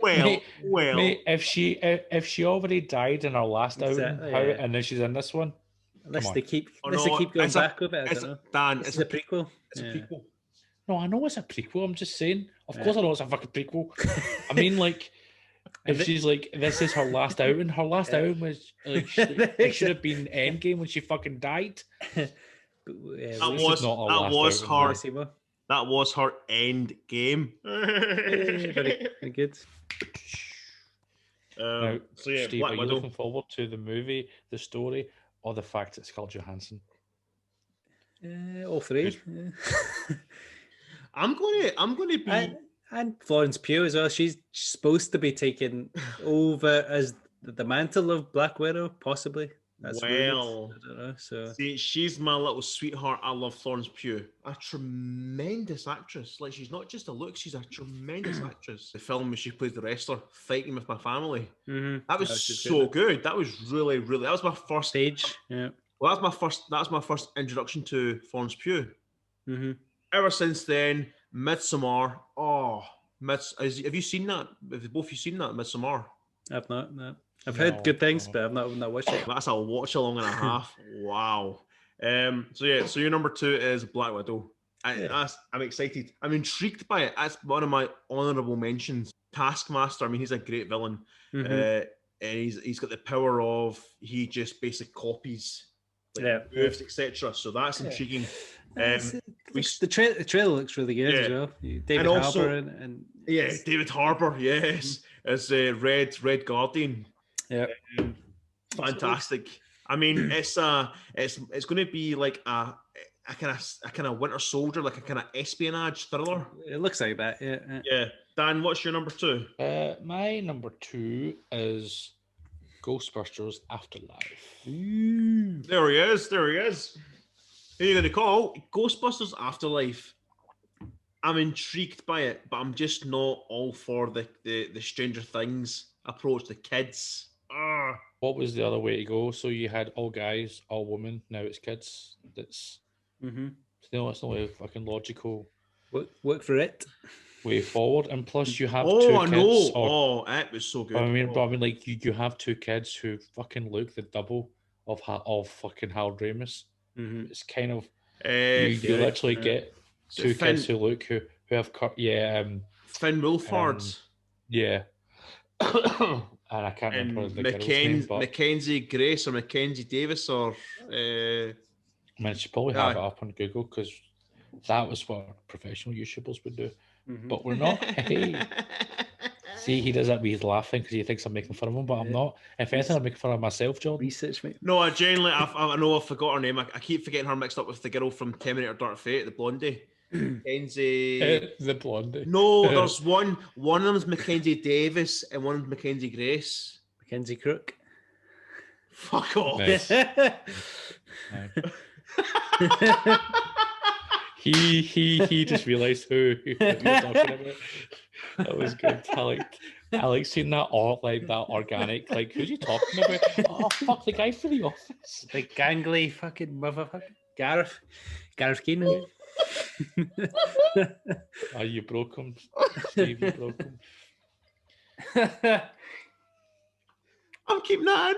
Speaker 1: Well.
Speaker 3: Mate, if she already died in her last outing, and then she's in this one,
Speaker 2: unless they keep going back with it, I don't know.
Speaker 1: Dan,
Speaker 2: it's a prequel.
Speaker 1: It's a prequel.
Speaker 3: No, I know it's a prequel. I'm just saying. Of course, I know it's a fucking prequel. I mean, like, if she's like, this is her last outing. Her last outing was like, it should have been Endgame when she fucking died.
Speaker 1: That was her end game.
Speaker 2: Very good.
Speaker 3: Now, Steve, are you looking forward to the movie, the story, or the fact it's Scarlett Johansson?
Speaker 2: All three.
Speaker 1: I'm gonna be
Speaker 2: and Florence Pugh as well. She's supposed to be taking over as the mantle of Black Widow, possibly. That's I don't know. So
Speaker 1: see, she's my little sweetheart. I love Florence Pugh, a tremendous actress. Like, she's not just a look; she's a tremendous actress. The film where she plays the wrestler, Fighting with My Family. That was so good. That was really. That was my first
Speaker 2: stage. Yeah.
Speaker 1: Well, that's my first introduction to Florence Pugh. Ever since then, Midsommar. Have you seen that? Have both of you seen that, Midsommar?
Speaker 2: I've not. No. I've heard good things, but I've not watched it.
Speaker 1: That's a watch along and a half. Wow. So your number 2 is Black Widow. I'm excited. I'm intrigued by it. That's one of my honourable mentions. Taskmaster. I mean, he's a great villain, and he's got the power of he just basically copies, moves, etc. So that's intriguing.
Speaker 2: The trailer looks really good as well. David Harbour and
Speaker 1: David Harbour, yes, as Red Guardian.
Speaker 2: Yeah,
Speaker 1: fantastic. I mean, it's going to be like a kind of Winter Soldier, like a kind of espionage thriller.
Speaker 2: It looks like that.
Speaker 1: Yeah. Dan, what's your number 2?
Speaker 3: My number 2 is Ghostbusters Afterlife.
Speaker 1: There he is. Who are you going to call? Ghostbusters Afterlife. I'm intrigued by it, but I'm just not all for the Stranger Things approach to kids.
Speaker 3: What was the other way to go? So you had all guys, all women. Now it's kids. That's it's not a fucking logical
Speaker 2: work for it
Speaker 3: way forward. And plus, you have 2 kids.
Speaker 1: It was so good.
Speaker 3: I mean, like you have 2 kids who fucking look the double of fucking Harold Ramis. It's kind of you literally get 2 kids who have cut.
Speaker 1: Finn Wolfhard.
Speaker 3: And I can't remember the girl's name, but
Speaker 1: Mackenzie Grace or Mackenzie Davis or.
Speaker 3: I mean, she probably have it up on Google because that was what professional YouTubers would do. But we're not. Hey. See, he does that when he's laughing because he thinks I'm making fun of him, but I'm not. If anything, I'm making fun of myself, John.
Speaker 2: Research, mate.
Speaker 1: No, I genuinely, I know I forgot her name. I keep forgetting her mixed up with the girl from Terminator Dark Fate, the blondie. Mackenzie.
Speaker 3: The blondie.
Speaker 1: No, there's one. One of them is Mackenzie Davis and one of them is Mackenzie Grace.
Speaker 2: Mackenzie Crook.
Speaker 1: Fuck off.
Speaker 3: Nice. He just realised who we were talking about. That was good. I like seeing that that organic. Like, who's he talking about? Oh fuck, the guy from The Office.
Speaker 2: The gangly fucking motherfucker. Gareth Keenan.
Speaker 3: You broke him, Steve. You broke him.
Speaker 1: I'm keeping that in.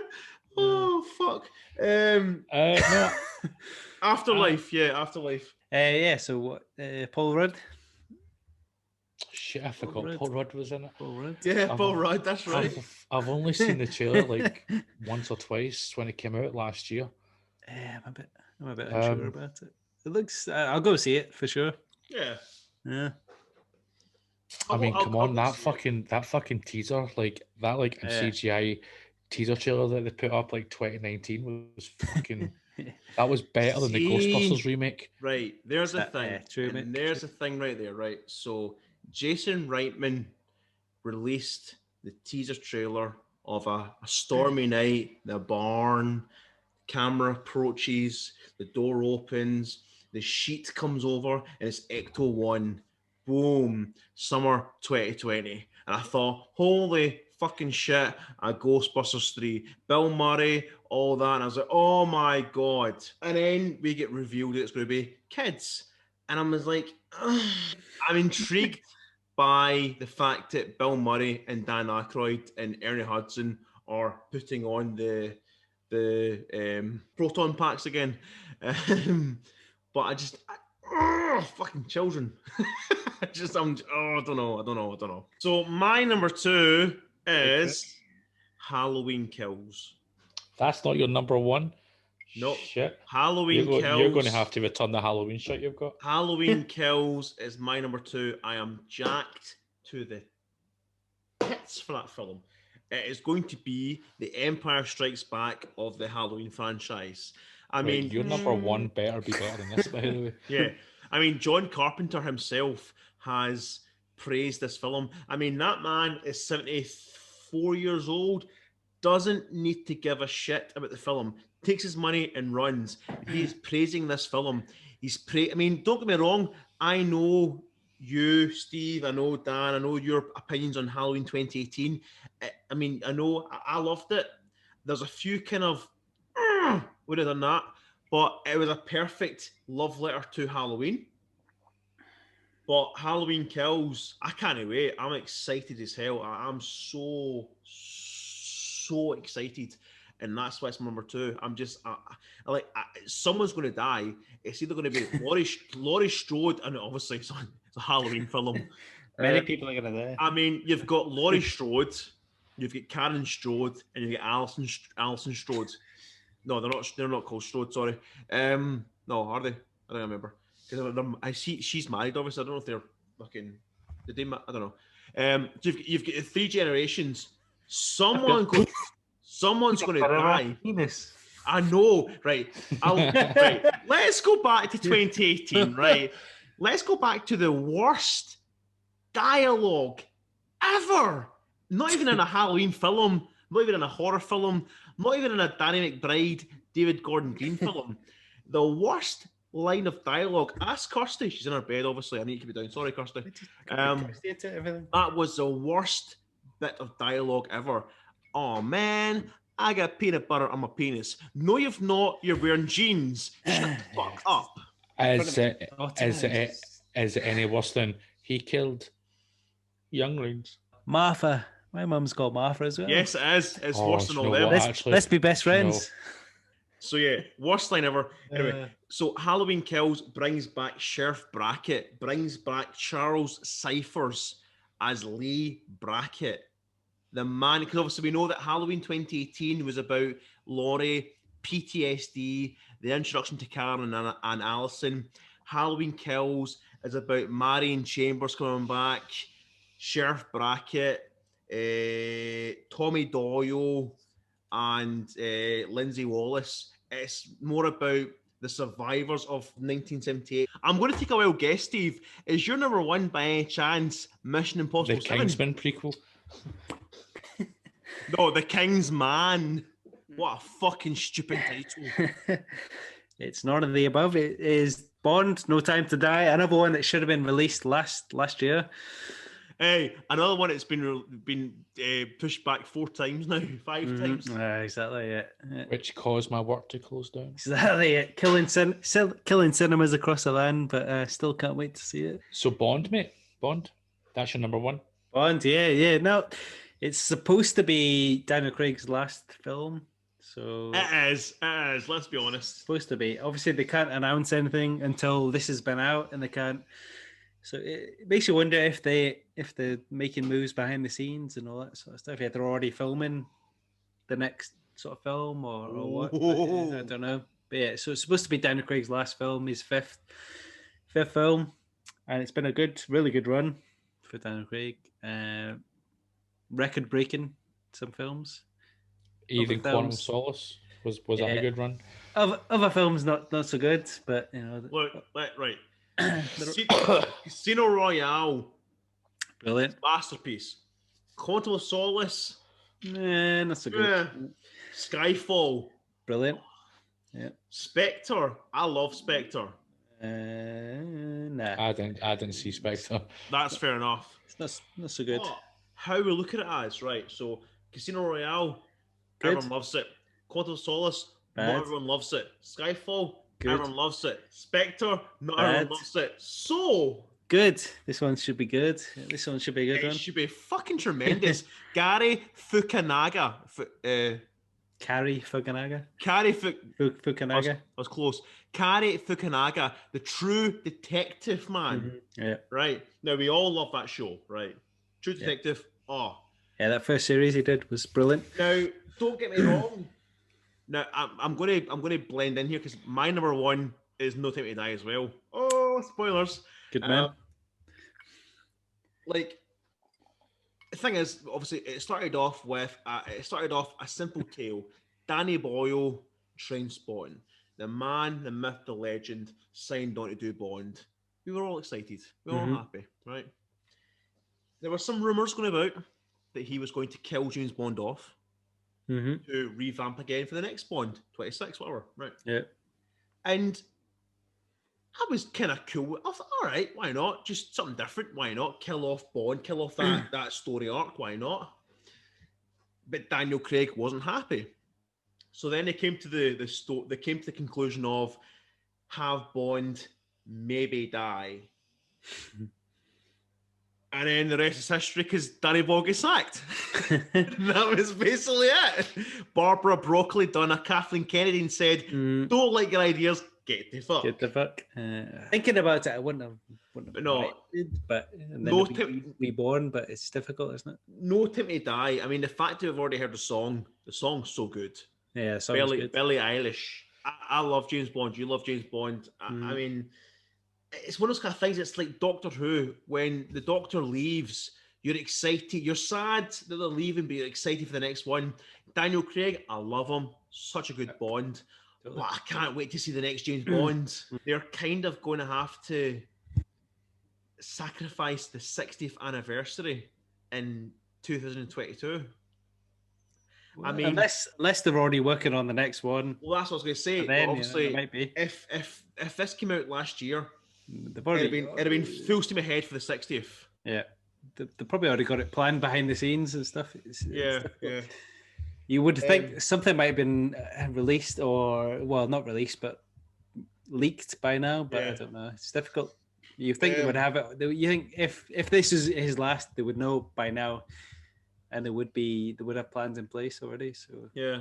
Speaker 1: Oh fuck.
Speaker 3: No.
Speaker 1: Afterlife, Afterlife.
Speaker 2: So what? Paul Rudd.
Speaker 3: Shit, I forgot Paul Rudd was in it.
Speaker 2: Paul Rudd.
Speaker 1: Yeah, Paul Rudd. That's right.
Speaker 3: I've only seen the trailer like once or twice when it came out last year.
Speaker 2: I'm a bit unsure about it. It looks. I'll go see it for sure.
Speaker 1: Yeah.
Speaker 3: I mean, come on, that fucking teaser, like that, CGI teaser trailer that they put up like 2019 was fucking. That was better than the Ghostbusters remake.
Speaker 1: Right, there's a thing. There's a thing right there, right? So Jason Reitman released the teaser trailer of a stormy night, the barn, camera approaches, the door opens, the sheet comes over, and it's Ecto 1. Boom, summer 2020. And I thought, holy fucking shit, a Ghostbusters 3, Bill Murray, all that. And I was like, oh my God. And then we get revealed that it's going to be kids. And I was like, ugh. I'm intrigued by the fact that Bill Murray and Dan Aykroyd and Ernie Hudson are putting on the proton packs again. But I just... fucking children. I don't know. So my number 2 is Halloween Kills.
Speaker 3: That's not your number 1?
Speaker 1: No.
Speaker 3: Shit.
Speaker 1: Halloween Kills.
Speaker 3: You're going to have to return the Halloween shit you've got.
Speaker 1: Halloween Kills is my number 2. I am jacked to the tits for that film. It is going to be the Empire Strikes Back of the Halloween franchise. I mean,
Speaker 3: your number 1 better be better than this, by the way.
Speaker 1: Yeah. I mean, John Carpenter himself has praised this film. I mean, that man is 74 years old, doesn't need to give a shit about the film, takes his money and runs. He's praising this film. I mean, don't get me wrong, I know you, Steve, I know Dan, I know your opinions on Halloween 2018. I mean, I know I loved it. There's a few kind of would have done that, but it was a perfect love letter to Halloween. But Halloween Kills, I can't wait. I'm excited as hell. I'm so excited, and that's why it's my number 2. I'm just someone's going to die. It's either going to be Laurie Strode, and obviously it's a Halloween film.
Speaker 2: Many people are going to die.
Speaker 1: I mean, you've got Laurie Strode, you've got Karen Strode, and you've got Alison Strode. No, they're not called Strode. Sorry. No, are they? I don't remember. Because I see she's married. Obviously, I don't know if they're fucking. Did they? I don't know. So you've got 3 generations. Someone's going to die.
Speaker 2: Penis.
Speaker 1: I know, right? Right. Let's go back to 2018. Right. Let's go back to the worst dialogue ever. Not even in a Halloween film. Not even in a horror film. Not even in a Danny McBride, David Gordon Green film. The worst line of dialogue. Ask Kirsty. She's in her bed, obviously. I need to keep it down. Sorry, Kirsty. That was the worst bit of dialogue ever. Oh, man, I got peanut butter on my penis. No, you've not. You're wearing jeans. Shut the fuck up.
Speaker 3: Is it any worse than he killed younglings?
Speaker 2: Martha. My mum's called Martha as well.
Speaker 1: Yes, it is. It's worse than all them.
Speaker 2: Let's be best friends.
Speaker 1: So yeah, worst line ever. Anyway, so Halloween Kills brings back Sheriff Brackett, brings back Charles Cyphers as Lee Brackett. The man, because obviously we know that Halloween 2018 was about Laurie, PTSD, the introduction to Karen and Alison. Halloween Kills is about Marion Chambers coming back, Sheriff Brackett, Tommy Doyle, and Lindsay Wallace. It's more about the survivors of 1978. I'm going to take a wild guess, Steve. Is your number 1 by any chance Mission Impossible 7?
Speaker 3: The Kingsman prequel?
Speaker 1: No, The Kingsman. What a fucking stupid title.
Speaker 2: It's none of the above. It is Bond, No Time to Die, another one that should have been released last year.
Speaker 1: Hey, another one that's been pushed back 4 times now, 5 times.
Speaker 2: Exactly, yeah.
Speaker 3: Which caused my work to close down.
Speaker 2: Exactly, it. Killing cinemas across the land, but still can't wait to see it.
Speaker 3: So Bond, mate. Bond. That's your number 1.
Speaker 2: Bond, yeah. No, it's supposed to be Daniel Craig's last film. So
Speaker 1: it is. Let's be honest.
Speaker 2: It's supposed to be. Obviously, they can't announce anything until this has been out, and they can't. So it makes you wonder if they're making moves behind the scenes and all that sort of stuff. If they're already filming the next sort of film or what. I don't know. But yeah, so it's supposed to be Daniel Craig's last film, his fifth film, and it's been a really good run for Daniel Craig. Record breaking some films.
Speaker 3: Even Quantum of Solace was that a good run?
Speaker 2: Other films not so good, but you know.
Speaker 1: Look, right. Casino Royale,
Speaker 2: brilliant
Speaker 1: masterpiece. Quantum of Solace,
Speaker 2: not so good.
Speaker 1: Skyfall,
Speaker 2: brilliant. Yeah.
Speaker 1: Spectre. I love Spectre.
Speaker 2: Nah.
Speaker 3: I didn't see Spectre.
Speaker 1: That's fair enough.
Speaker 2: It's not so good.
Speaker 1: But how we look at it as, right? So, Casino Royale,
Speaker 2: Good.
Speaker 1: everyone loves it. Quantum of Solace, not everyone loves it. Skyfall, everyone loves it. Spectre, not everyone loves it. So
Speaker 2: good. This one should be good. This one should be a good one.
Speaker 1: It should be fucking tremendous. Gary Fukunaga.
Speaker 2: Kari Fukunaga.
Speaker 1: Fukunaga. I was close. Kari Fukunaga, the true detective man.
Speaker 2: Mm-hmm. Yeah.
Speaker 1: Right. Now we all love that show, right? True Detective. Yeah. Oh.
Speaker 2: Yeah, that first series he did was brilliant.
Speaker 1: Now, don't get me wrong. Now I'm gonna blend in here because my number one is No Time to Die as well. Oh, spoilers.
Speaker 2: Good man.
Speaker 1: Like, the thing is, obviously, it started off a simple tale. Danny Boyle, Trainspotting. The man, the myth, the legend, signed on to do Bond. We were all excited. We were all happy, right? There were some rumours going about that he was going to kill James Bond off to revamp again for the next Bond, 26, whatever, right?
Speaker 2: Yeah.
Speaker 1: And I was kind of cool. I thought, all right, why not? Just something different. Why not? Kill off Bond, kill off that story arc. Why not? But Daniel Craig wasn't happy. So then they came to the conclusion of have Bond maybe die. And then the rest is history because Danny Boyle gets sacked. That was basically it. Barbara Broccoli done a Kathleen Kennedy and said, don't like your ideas, get the fuck.
Speaker 2: Get the fuck. Thinking about it, I wouldn't have but no reborn, but it's difficult, isn't it?
Speaker 1: No Time to Die. I mean, the fact that we've already heard the song's so good.
Speaker 2: Yeah,
Speaker 1: Billie Eilish. I love James Bond. You love James Bond. I mean, it's one of those kind of things. It's like Doctor Who. When the Doctor leaves, you're excited. You're sad that they're leaving, but you're excited for the next one. Daniel Craig, I love him. Such a good Bond. Totally. But I can't wait to see the next James Bond. They're kind of going to have to sacrifice the 60th anniversary in 2022. I mean,
Speaker 2: unless they're already working on the next one.
Speaker 1: Well, that's what I was going to say.
Speaker 2: Then,
Speaker 1: obviously,
Speaker 2: might be.
Speaker 1: If this came out last year,
Speaker 2: it'd
Speaker 1: have been full steam ahead for the 60th.
Speaker 2: Yeah, they probably already got it planned behind the scenes and stuff.
Speaker 1: Yeah.
Speaker 2: You would think something might have been released not released, but leaked by now. But I don't know. It's difficult. You think they would have it? You think if this is his last, they would know by now. And they would have plans in place already. So
Speaker 1: yeah,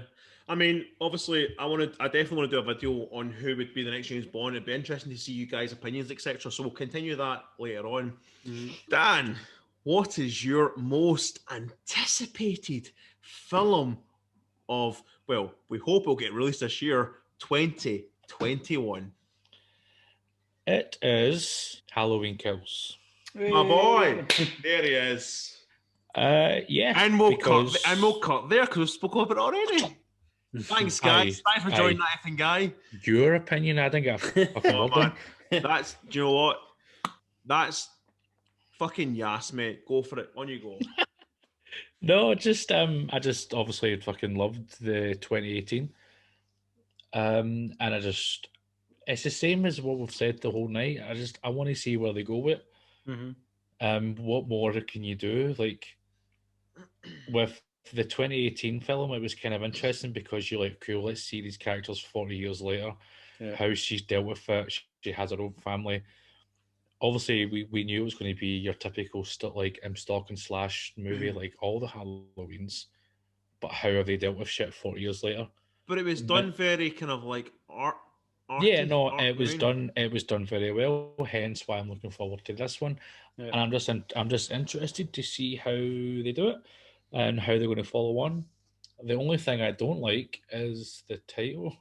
Speaker 1: I mean, obviously, I definitely want to do a video on who would be the next James Bond. It'd be interesting to see you guys' opinions, etc. So we'll continue that later on. Dan, what is your most anticipated film of? Well, we hope it'll get released this year, 2021.
Speaker 3: It is Halloween Kills.
Speaker 1: My boy, there he is.
Speaker 3: Yeah,
Speaker 1: and we'll cut there because we spoke about it already. Thanks, guys. Thanks for joining that effing guy.
Speaker 3: Your opinion, I think
Speaker 1: man. That's, do you know what? That's fucking yes, mate. Go for it. On you go.
Speaker 3: No, I just obviously fucking loved the 2018. And it's the same as what we've said the whole night. I want to see where they go with it. What more can you do? Like, with the 2018 film, it was kind of interesting because you're like, cool, let's see these characters 40 years later, how she's dealt with it. She has her own family. Obviously, we knew it was going to be your typical stalk and slash movie, like all the Halloweens. But how have they dealt with shit 40 years later?
Speaker 1: But it was done very kind of like art.
Speaker 3: It was done very well. Hence why I'm looking forward to this one. Yeah. And I'm just interested to see how they do it and how they're going to follow on. The only thing I don't like is the title.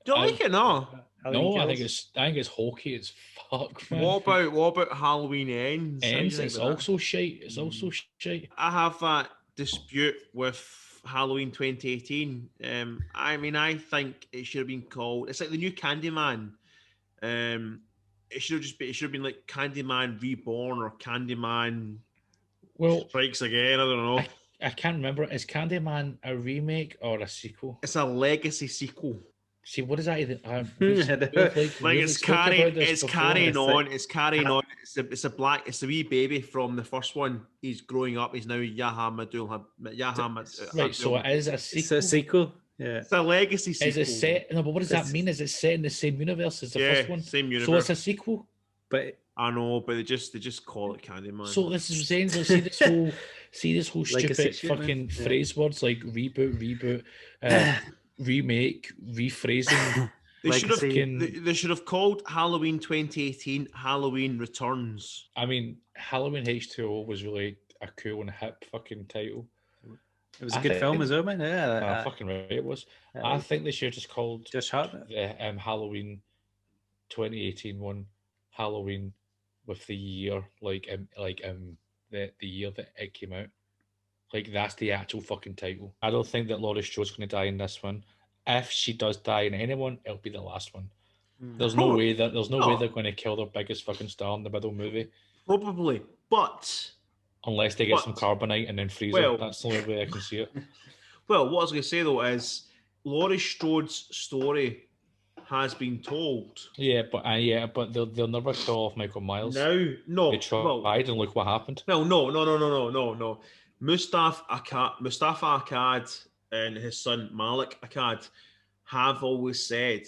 Speaker 1: Don't like it, no?
Speaker 3: No, I think it's hokey as fuck, man.
Speaker 1: What about Halloween Ends?
Speaker 3: It's also shite. It's also shite.
Speaker 1: I have that dispute with Halloween 2018. I mean, I think it should have been called. It's like the new Candyman. It should have been like Candyman Reborn or Candyman Strikes Again. I don't know.
Speaker 3: I can't remember. Is Candyman a remake or a sequel?
Speaker 1: It's a legacy sequel.
Speaker 3: See, what is that even?
Speaker 1: It's carrying on. It's the wee baby from the first one. He's growing up. He's now
Speaker 3: Right, so it is a sequel.
Speaker 2: It's a sequel. Yeah.
Speaker 1: It's a legacy sequel.
Speaker 3: Is it set? No, but what does that mean? Is it set in the same universe as the first one?
Speaker 1: Same universe.
Speaker 3: So it's a sequel.
Speaker 2: But
Speaker 1: I know, but they just call it Candyman.
Speaker 3: So this is saying, see this whole stupid fucking phrase words like reboot, remake, rephrasing.
Speaker 1: They should have called Halloween 2018 Halloween Returns.
Speaker 3: I mean, Halloween H2O was really a cool and hip fucking title.
Speaker 2: It was a good film as well, man. Yeah,
Speaker 3: fucking right, it was. I think they should have just called the Halloween 2018 one Halloween with the year, the year that it came out. Like, that's the actual fucking title. I don't think that Laurie Strode's going to die in this one. If she does die in anyone, it'll be the last one. There's no way they're going to kill their biggest fucking star in the middle movie.
Speaker 1: Probably, but
Speaker 3: unless they get some carbonite and then freeze her. That's the only way I can see it.
Speaker 1: Well, what I was going to say though is Laurie Strode's story has been told.
Speaker 3: Yeah, but they'll never kill off Michael Myers.
Speaker 1: No.
Speaker 3: They tried and look what happened.
Speaker 1: No. Mustafa Akkad and his son Malik Akkad have always said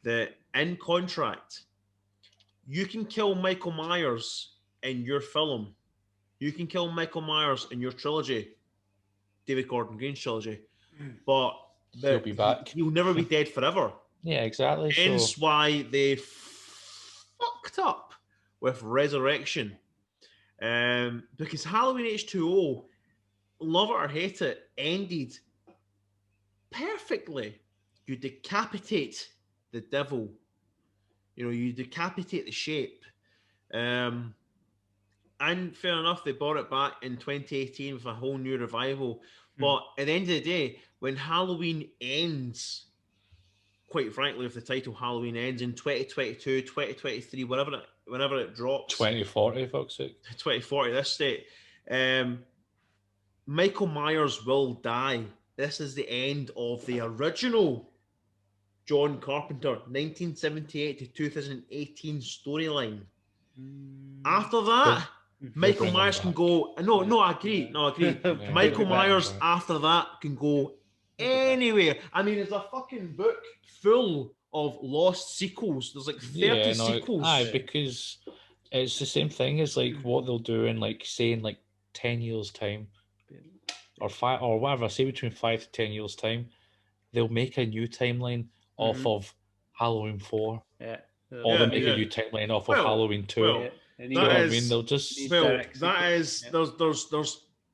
Speaker 1: that in contract, you can kill Michael Myers in your film. You can kill Michael Myers in your trilogy, David Gordon Green's trilogy, but
Speaker 3: he'll be back.
Speaker 1: He'll never be dead forever.
Speaker 3: Yeah, exactly.
Speaker 1: Hence why they fucked up with Resurrection. Because Halloween H2O, love it or hate it, ended perfectly. You decapitate the devil. You decapitate the shape. And fair enough, they brought it back in 2018 with a whole new revival. But at the end of the day, when Halloween ends, quite frankly, if the title Halloween ends in 2022, 2023, whenever it drops,
Speaker 3: 2040, fuck's sake,
Speaker 1: 2040, this state, Michael Myers will die. This is the end of the original John Carpenter 1978 to 2018 storyline. After that, Michael Myers can go. No, I agree. Michael Myers after that can go anywhere. I mean, there's a fucking book full of lost sequels. There's like 30 sequels.
Speaker 3: Aye, because it's the same thing as like what they'll do in like say in like 10 years time, or 5 or whatever. Say between 5 to 10 years time, they'll make a new timeline off of Halloween 4.
Speaker 2: Yeah.
Speaker 3: Or they'll make a new timeline off of Halloween 2. You know what I mean? They'll just
Speaker 1: there's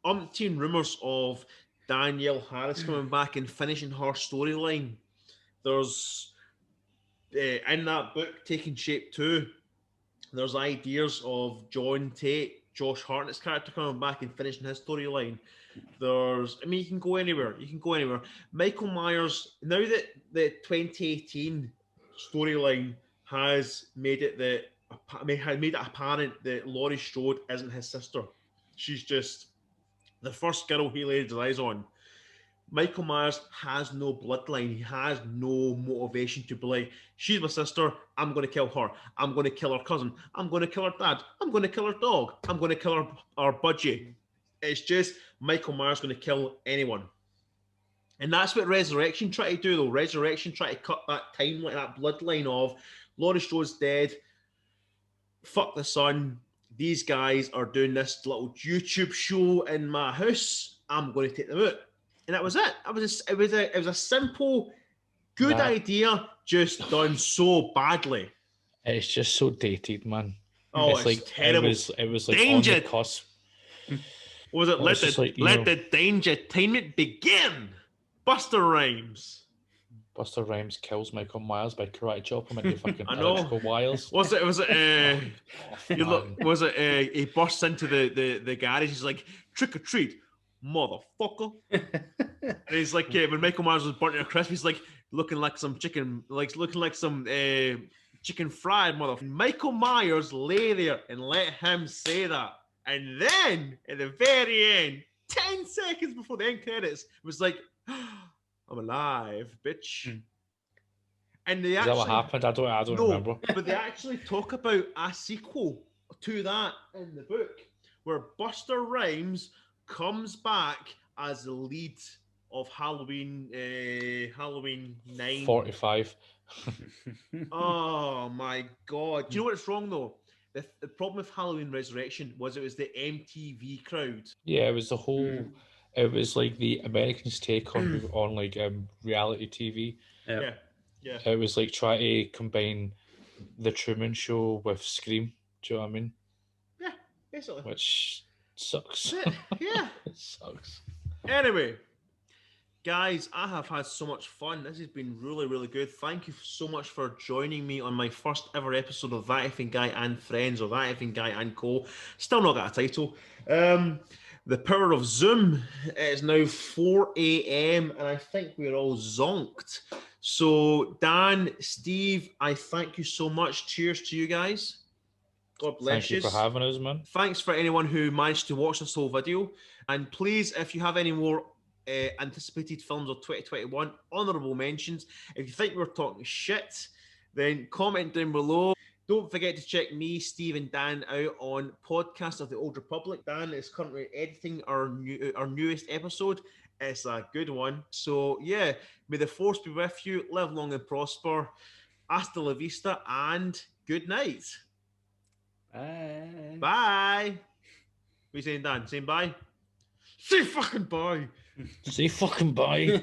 Speaker 1: umpteen rumours of Danielle Harris coming back and finishing her storyline. There's in that book Taking Shape 2, there's ideas of John Tate, Josh Hartnett's character, coming back and finishing his storyline. You can go anywhere. Michael Myers, now that the 2018 storyline has made it apparent that Laurie Strode isn't his sister. She's just the first girl he laid his eyes on. Michael Myers has no bloodline. He has no motivation to be like, she's my sister, I'm going to kill her. I'm going to kill her cousin. I'm going to kill her dad. I'm going to kill her dog. I'm going to kill her budgie. It's just Michael Myers going to kill anyone. And that's what Resurrection tried to do, though. Resurrection tried to cut that timeline, that bloodline of Laurie Strode's dead. Fuck the son. These guys are doing this little YouTube show in my house. I'm going to take them out. And that was it. It was a simple, good idea, just done so badly.
Speaker 3: It's just so dated, man.
Speaker 1: Oh, it's like terrible.
Speaker 3: It was like danger. On the cusp.
Speaker 1: Was it let the dangertainment begin? Buster Rhymes.
Speaker 3: Buster Rhymes kills Michael Myers by karate chop him into fucking electrical wires.
Speaker 1: Was it he bursts into the garage, he's like, trick or treat, motherfucker. And he's like, when Michael Myers was burnt to a crisp, he's like looking like some chicken, chicken fried motherfucker. Michael Myers lay there and let him say that. And then at the very end, 10 seconds before the end credits, was like, I'm alive, bitch. And they
Speaker 3: actually, is that what happened? I don't remember.
Speaker 1: But they actually talk about a sequel to that in the book, where Buster Rhymes comes back as the lead of Halloween 9.
Speaker 3: 45.
Speaker 1: Oh my god. Do you know what's wrong though? The problem with Halloween Resurrection was it was the MTV crowd.
Speaker 3: Yeah, it was the whole. It was like the Americans' take on like reality TV.
Speaker 1: Yeah.
Speaker 3: It was like try to combine the Truman Show with Scream. Do you know what I mean?
Speaker 1: Yeah, basically.
Speaker 3: Which sucks.
Speaker 1: Yeah.
Speaker 3: It sucks.
Speaker 1: Anyway, guys, I have had so much fun. This has been really, really good. Thank you so much for joining me on my first ever episode of That Effing Guy and Friends, or That Effing Guy and Co. Still not got a title. The power of Zoom. It is now 4 a.m. and I think we're all zonked. So, Dan, Steve, I thank you so much. Cheers to you guys. God bless you.
Speaker 3: Thank you for having us, man.
Speaker 1: Thanks for anyone who managed to watch this whole video. And please, if you have any more anticipated films of 2021, honourable mentions. If you think we're talking shit, then comment down below. Don't forget to check me, Steve, and Dan out on Podcast of the Old Republic. Dan is currently editing our newest episode. It's a good one. So, yeah, may the force be with you. Live long and prosper. Hasta la vista, and good night.
Speaker 2: Bye.
Speaker 1: Bye. What are you saying, Dan? Saying bye? Say fucking bye.
Speaker 3: Say fucking bye.